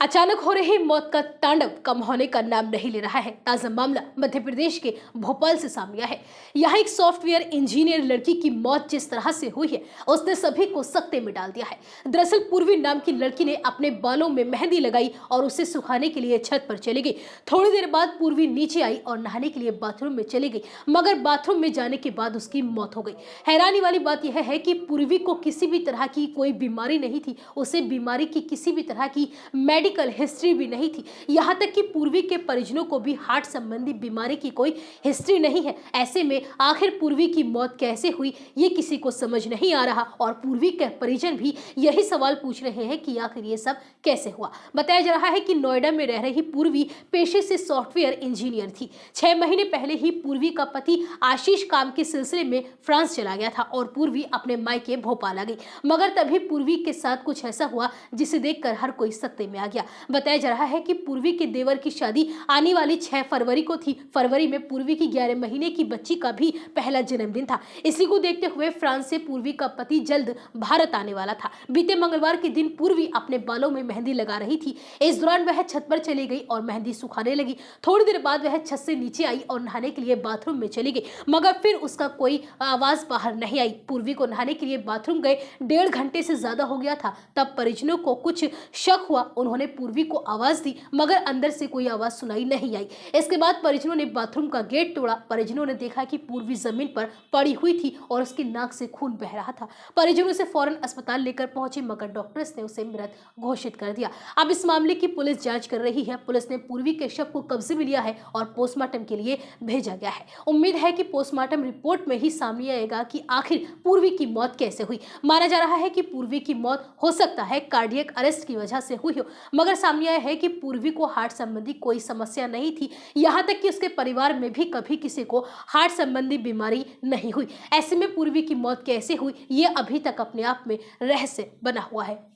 अचानक हो रही मौत का तांडव कम होने का नाम नहीं ले रहा है। ताजा मामला मध्य प्रदेश के भोपाल से सामने आया है। यहाँ एक सॉफ्टवेयर इंजीनियर लड़की की मौत जिस तरह से हुई है, उसने सभी को सकते में डाल दिया है। दरअसल पूर्वी नाम की लड़की ने अपने बालों में मेहंदी लगाई और उसे सुखाने के लिए छत पर चली गई। थोड़ी देर बाद पूर्वी नीचे आई और नहाने के लिए बाथरूम में चली गई, मगर बाथरूम में जाने के बाद उसकी मौत हो गई। हैरानी वाली बात यह है कि पूर्वी को किसी भी तरह की कोई बीमारी नहीं थी। उसे बीमारी की किसी भी तरह की मेडिकल हिस्ट्री भी नहीं थी। यहाँ तक कि पूर्वी के परिजनों को भी हार्ट संबंधी बीमारी की कोई हिस्ट्री नहीं है। ऐसे में आखिर पूर्वी की मौत कैसे हुई, ये किसी को समझ नहीं आ रहा और पूर्वी के परिजन भी यही सवाल पूछ रहे हैं कि आखिर ये सब कैसे हुआ। बताया जा रहा है कि नोएडा में रह रही पूर्वी पेशे से सॉफ्टवेयर इंजीनियर थी। 6 महीने पहले ही पूर्वी का पति आशीष काम के सिलसिले में फ्रांस चला गया था और पूर्वी अपने मायके भोपाल आ गई। मगर तभी पूर्वी के साथ कुछ ऐसा हुआ जिसे देखकर हर कोई सकते में आ गया। बताया जा रहा है कि पूर्वी के देवर की शादी आने वाली 6 फरवरी को थी। फरवरी में पूर्वी की 11 महीने की बच्ची का भी पहला जन्मदिन था। इसी को देखते हुए फ्रांस से पूर्वी का पति जल्द भारत आने वाला था। बीते मंगलवार के दिन पूर्वी अपने बालों में मेहंदी लगा रही थी। इस दौरान वह छत पर चली गई और मेहंदी सुखाने लगी। थोड़ी देर बाद वह छत से नीचे आई और नहाने के लिए बाथरूम में चली गई, मगर फिर उसका कोई आवाज बाहर नहीं आई। पूर्वी को नहाने के लिए बाथरूम गए 1.5 घंटे से ज्यादा हो गया था। तब परिजनों को कुछ शक हुआ। उन्होंने पूर्वी को आवाज दी, मगर अंदर से कोई आवाज सुनाई नहीं आई। इसके बाद परिजनों ने बाथरूम का गेट तोड़ा। परिजनों ने देखा कि पूर्वी जमीन पर पड़ी हुई थी और उसकी नाक से खून बह रहा था। परिजनों से फौरन अस्पताल लेकर पहुंचे, मगर डॉक्टर्स ने उसे मृत घोषित कर दिया। अब इस मामले की पुलिस जांच कर रही है। पुलिस ने पूर्वी के शव को कब्जे में लिया है और पोस्टमार्टम के लिए भेजा गया है। उम्मीद है कि पोस्टमार्टम रिपोर्ट में ही सामने आएगा कि आखिर पूर्वी की मौत कैसे हुई। माना जा रहा है कि पूर्वी की मौत हो सकता है कार्डियक अरेस्ट की वजह से हुई हो, मगर सामने आया है कि पूर्वी को हार्ट संबंधी कोई समस्या नहीं थी। यहाँ तक कि उसके परिवार में भी कभी किसी को हार्ट संबंधी बीमारी नहीं हुई। ऐसे में पूर्वी की मौत कैसे हुई, ये अभी तक अपने आप में रहस्य बना हुआ है।